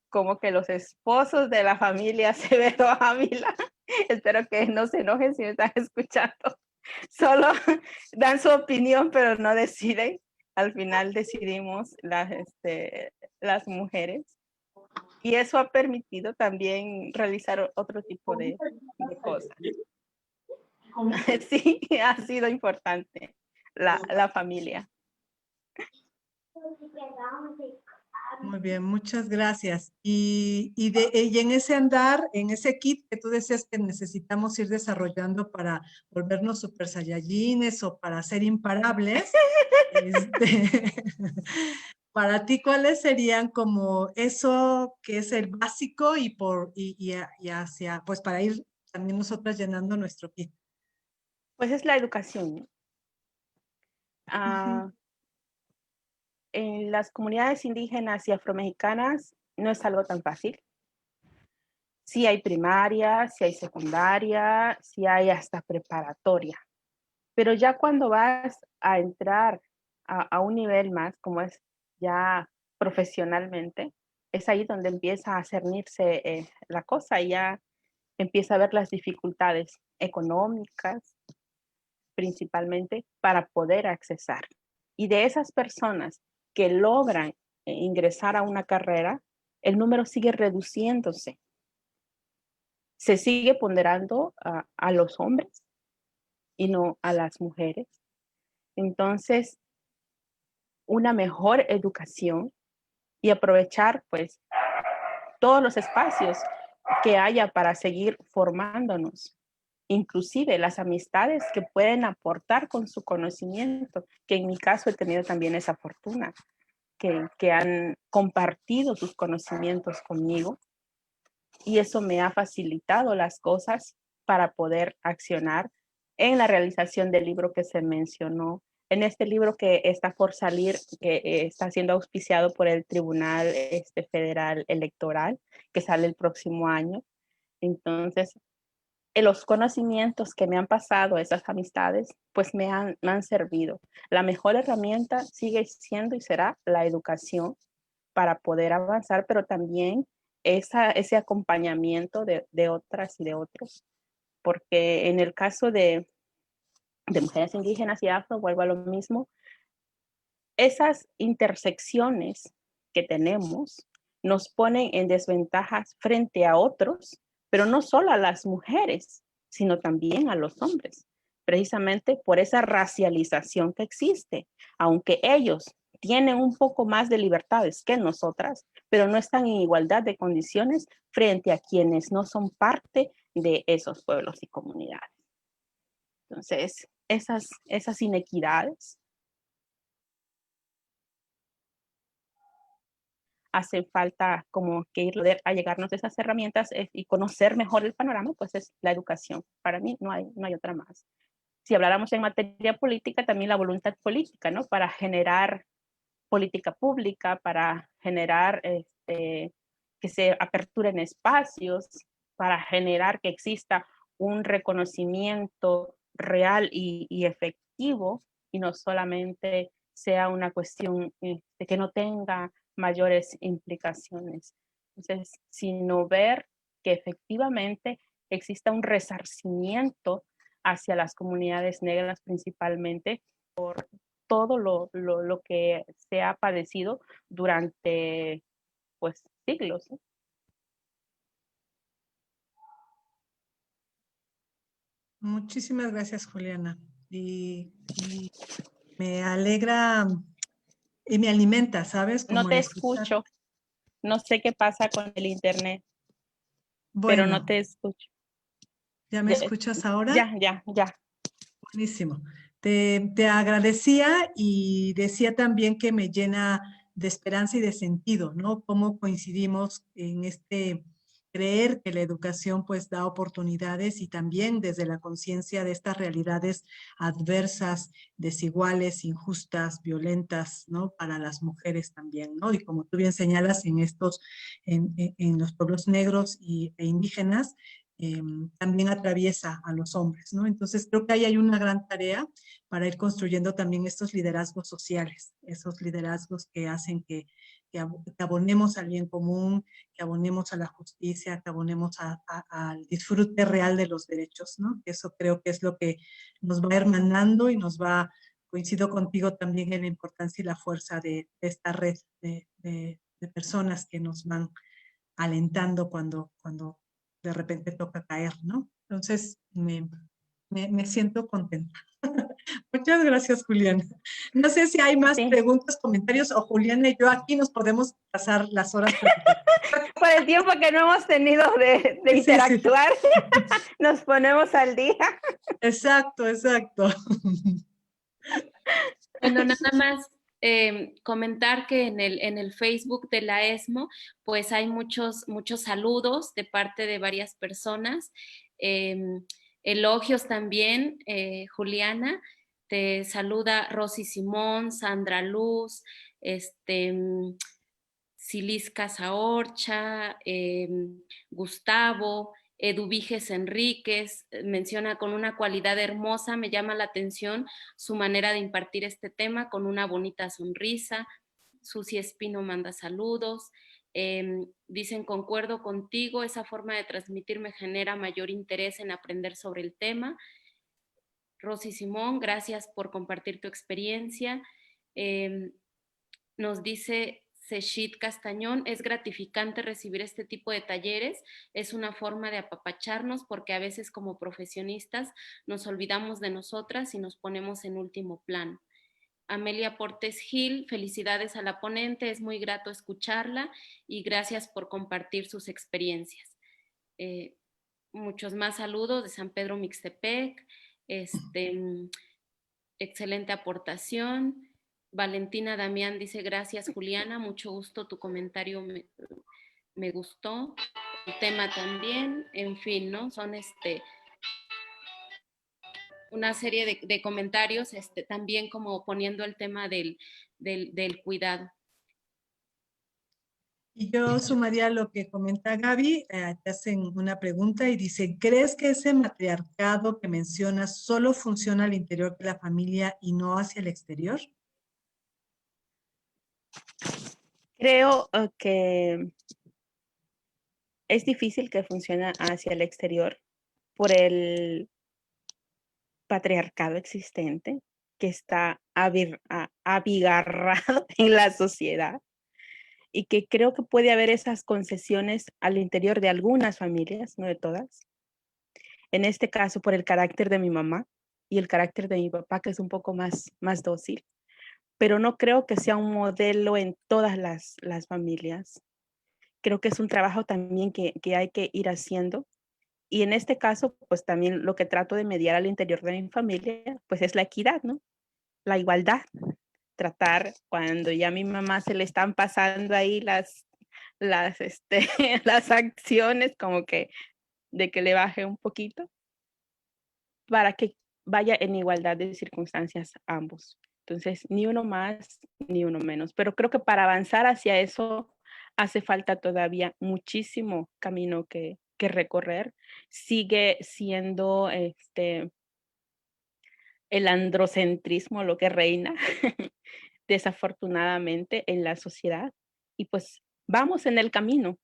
como que los esposos de la familia Acevedo Ávila, espero que no se enojen si me están escuchando, solo dan su opinión, pero no deciden. Al final decidimos las mujeres. Y eso ha permitido también realizar otro tipo de cosas. Sí, ha sido importante la familia. Muy bien, muchas gracias. Y en ese andar, en ese kit que tú decías que necesitamos ir desarrollando para volvernos super saiyajines o para ser imparables, para ti, ¿cuáles serían como eso que es el básico y hacia, pues para ir también nosotras llenando nuestro kit? Pues es la educación. En las comunidades indígenas y afromexicanas no es algo tan fácil. Sí hay primaria, sí hay secundaria, sí hay hasta preparatoria. Pero ya cuando vas a entrar a un nivel más, como es ya profesionalmente, es ahí donde empieza a cernirse la cosa y ya empieza a ver las dificultades económicas, principalmente, para poder accesar. Y de esas personas que logran ingresar a una carrera, el número sigue reduciéndose. Se sigue ponderando a los hombres y no a las mujeres. Entonces, una mejor educación y aprovechar pues todos los espacios que haya para seguir formándonos, inclusive las amistades que pueden aportar con su conocimiento, que en mi caso he tenido también esa fortuna, que han compartido sus conocimientos conmigo y eso me ha facilitado las cosas para poder accionar en la realización del libro que se mencionó, en este libro que está por salir, que está siendo auspiciado por el Tribunal Federal Electoral, que sale el próximo año. Entonces, los conocimientos que me han pasado, esas amistades, pues me han servido. La mejor herramienta sigue siendo y será la educación para poder avanzar, pero también ese acompañamiento de otras y de otros. Porque en el caso de mujeres indígenas y afro, vuelvo a lo mismo, esas intersecciones que tenemos nos ponen en desventajas frente a otros, pero no solo a las mujeres, sino también a los hombres, precisamente por esa racialización que existe, aunque ellos tienen un poco más de libertades que nosotras, pero no están en igualdad de condiciones frente a quienes no son parte de esos pueblos y comunidades. Entonces, esas inequidades hace falta como que ir a llegarnos a esas herramientas y conocer mejor el panorama, pues es la educación. Para mí no hay otra más. Si habláramos en materia política, también la voluntad política, ¿no? Para generar política pública, para generar que se aperturen espacios, para generar que exista un reconocimiento real y efectivo y no solamente sea una cuestión de que no tenga mayores implicaciones. Entonces, sino ver que efectivamente exista un resarcimiento hacia las comunidades negras principalmente por todo lo que se ha padecido durante pues siglos, ¿no? Muchísimas gracias, Juliana. Y me alegra y me alimenta, ¿sabes? No Como el te escuchar. escucho, no sé qué pasa con el internet, pero no Bueno, te escucho. ¿ya me escuchas ahora? Ya. Buenísimo. Te agradecía y decía también que me llena de esperanza y de sentido, ¿no? Cómo coincidimos en creer que la educación pues da oportunidades y también desde la conciencia de estas realidades adversas, desiguales, injustas, violentas, ¿no? Para las mujeres también, ¿no? Y como tú bien señalas, en los pueblos negros e indígenas, también atraviesa a los hombres, ¿no? Entonces creo que ahí hay una gran tarea para ir construyendo también estos liderazgos sociales, esos liderazgos que hacen que abonemos al bien común, que abonemos a la justicia, que abonemos al disfrute real de los derechos, ¿no? Eso creo que es lo que nos va hermanando y nos va, coincido contigo también en la importancia y la fuerza de esta red de personas que nos van alentando cuando de repente toca caer, ¿no? Entonces, me siento contenta. Muchas gracias, Juliana. No sé si hay más Sí. preguntas, comentarios, o Juliana y yo aquí nos podemos pasar las horas. Por el tiempo que no hemos tenido de Sí, sí. interactuar, nos ponemos al día. Exacto, exacto. Bueno, nada más comentar que en el Facebook de la ESMO, pues hay muchos saludos de parte de varias personas, elogios también, Juliana, te saluda Rosy Simón, Sandra Luz, Silis Casaorcha, Gustavo, Eduviges Enríquez, menciona con una cualidad hermosa, me llama la atención su manera de impartir este tema con una bonita sonrisa. Susi Espino manda saludos. Dicen, concuerdo contigo, esa forma de transmitir me genera mayor interés en aprender sobre el tema. Rosy Simón, gracias por compartir tu experiencia. Nos dice Seshit Castañón, es gratificante recibir este tipo de talleres, es una forma de apapacharnos porque a veces como profesionistas nos olvidamos de nosotras y nos ponemos en último plano. Amelia Portes Gil, felicidades a la ponente, es muy grato escucharla y gracias por compartir sus experiencias. Muchos más saludos de San Pedro Mixtepec, excelente aportación. Valentina Damián dice, gracias Juliana, mucho gusto, tu comentario me gustó, el tema también, en fin, ¿no? Son una serie de comentarios, también como poniendo el tema del cuidado. Y yo sumaría lo que comenta Gaby, te hacen una pregunta y dice, ¿crees que ese matriarcado que mencionas solo funciona al interior de la familia y no hacia el exterior? Creo que es difícil que funcione hacia el exterior por el patriarcado existente que está abigarrado en la sociedad y que creo que puede haber esas concesiones al interior de algunas familias, no de todas. En este caso, por el carácter de mi mamá y el carácter de mi papá, que es un poco más dócil. Pero no creo que sea un modelo en todas las familias. Creo que es un trabajo también que hay que ir haciendo. Y en este caso, pues también lo que trato de mediar al interior de mi familia, pues es la equidad, ¿no? La igualdad. Tratar cuando ya a mi mamá se le están pasando ahí las acciones, como que de que le baje un poquito, para que vaya en igualdad de circunstancias ambos. Entonces, ni uno más, ni uno menos. Pero creo que para avanzar hacia eso hace falta todavía muchísimo camino que recorrer. Sigue siendo el androcentrismo lo que reina, desafortunadamente, en la sociedad. Y pues vamos en el camino.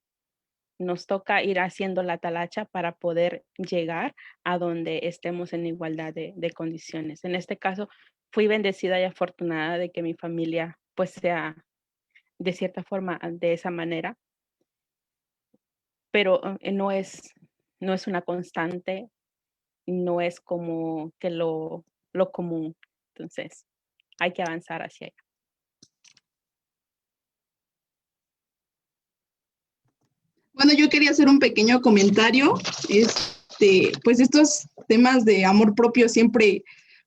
Nos toca ir haciendo la talacha para poder llegar a donde estemos en igualdad de condiciones. En este caso, fui bendecida y afortunada de que mi familia pues sea de cierta forma de esa manera, pero no es una constante, no es como que lo común. Entonces, hay que avanzar hacia allá. Bueno, yo quería hacer un pequeño comentario. Pues estos temas de amor propio siempre,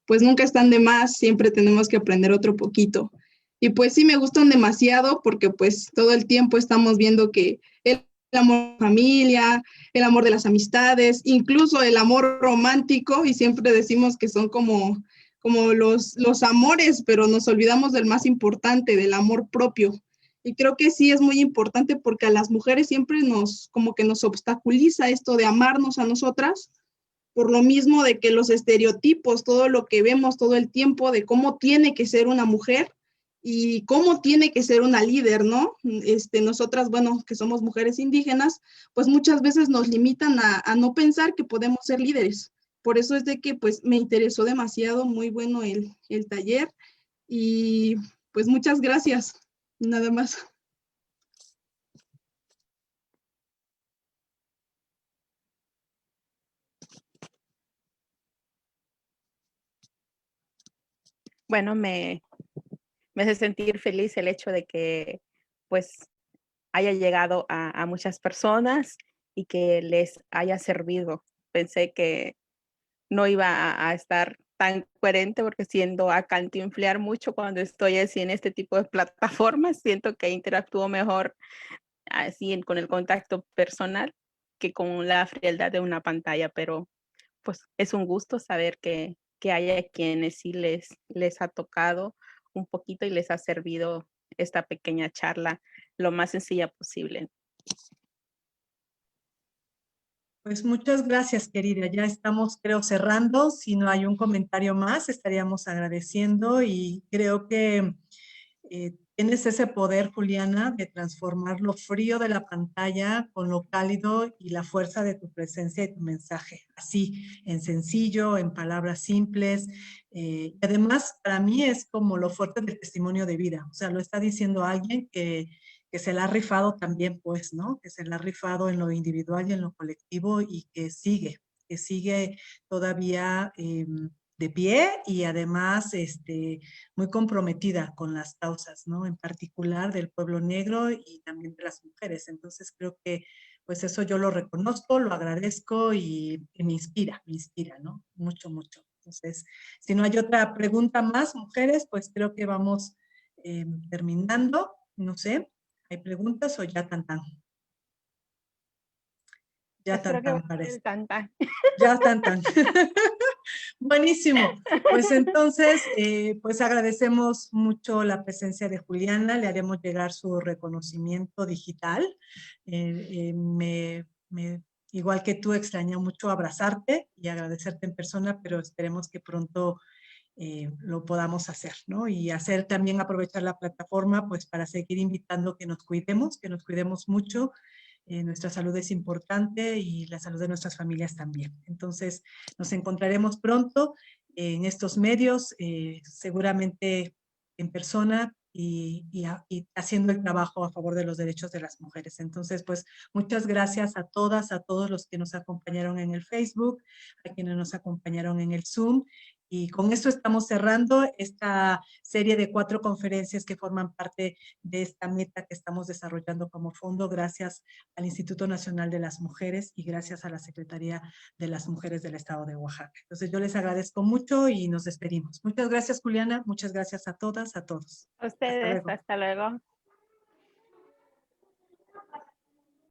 pues nunca están de más, siempre tenemos que aprender otro poquito. Y pues sí me gustan demasiado porque pues todo el tiempo estamos viendo que el el amor de familia, el amor de las amistades, incluso el amor romántico, y siempre decimos que son como los amores, pero nos olvidamos del más importante, del amor propio. Y creo que sí es muy importante porque a las mujeres siempre como que nos obstaculiza esto de amarnos a nosotras, por lo mismo de que los estereotipos, todo lo que vemos todo el tiempo de cómo tiene que ser una mujer y cómo tiene que ser una líder, ¿no? Nosotras, bueno, que somos mujeres indígenas, pues muchas veces nos limitan a no pensar que podemos ser líderes. Por eso es de que pues me interesó demasiado, muy bueno el taller y pues muchas gracias, nada más. Bueno, me hace sentir feliz el hecho de que pues haya llegado a muchas personas y que les haya servido. Pensé que no iba a estar tan coherente porque siendo a cantinflear mucho cuando estoy así en este tipo de plataformas, siento que interactúo mejor así con el contacto personal que con la frialdad de una pantalla, pero pues es un gusto saber que haya quienes sí les ha tocado un poquito y les ha servido esta pequeña charla lo más sencilla posible. Pues muchas gracias, querida. Ya estamos, creo, cerrando. Si no hay un comentario más, estaríamos agradeciendo y creo que tienes ese poder, Juliana, de transformar lo frío de la pantalla con lo cálido y la fuerza de tu presencia y tu mensaje. Así, en sencillo, en palabras simples. Además, para mí es como lo fuerte del testimonio de vida. O sea, lo está diciendo alguien que se la ha rifado también, pues, ¿no? Que se la ha rifado en lo individual y en lo colectivo y que sigue todavía de pie y además muy comprometida con las causas, ¿no? En particular del pueblo negro y también de las mujeres. Entonces creo que pues eso yo lo reconozco, lo agradezco y me inspira, ¿no? Mucho, mucho. Entonces, si no hay otra pregunta más, mujeres, pues creo que vamos terminando. No sé, ¿hay preguntas o ya tan? Ya tan parece. Ya tan. Buenísimo. Pues entonces, pues agradecemos mucho la presencia de Juliana. Le haremos llegar su reconocimiento digital. Igual que tú, extrañé mucho abrazarte y agradecerte en persona, pero esperemos que pronto lo podamos hacer, ¿no? Y hacer también aprovechar la plataforma, pues para seguir invitando que nos cuidemos mucho. Nuestra salud es importante y la salud de nuestras familias también. Entonces, nos encontraremos pronto en estos medios, seguramente en persona y haciendo el trabajo a favor de los derechos de las mujeres. Entonces, pues, muchas gracias a todas, a todos los que nos acompañaron en el Facebook, a quienes nos acompañaron en el Zoom. Y con esto estamos cerrando esta serie de 4 conferencias que forman parte de esta meta que estamos desarrollando como fondo, gracias al Instituto Nacional de las Mujeres y gracias a la Secretaría de las Mujeres del Estado de Oaxaca. Entonces yo les agradezco mucho y nos despedimos. Muchas gracias, Juliana. Muchas gracias a todas, a todos. A ustedes, hasta luego.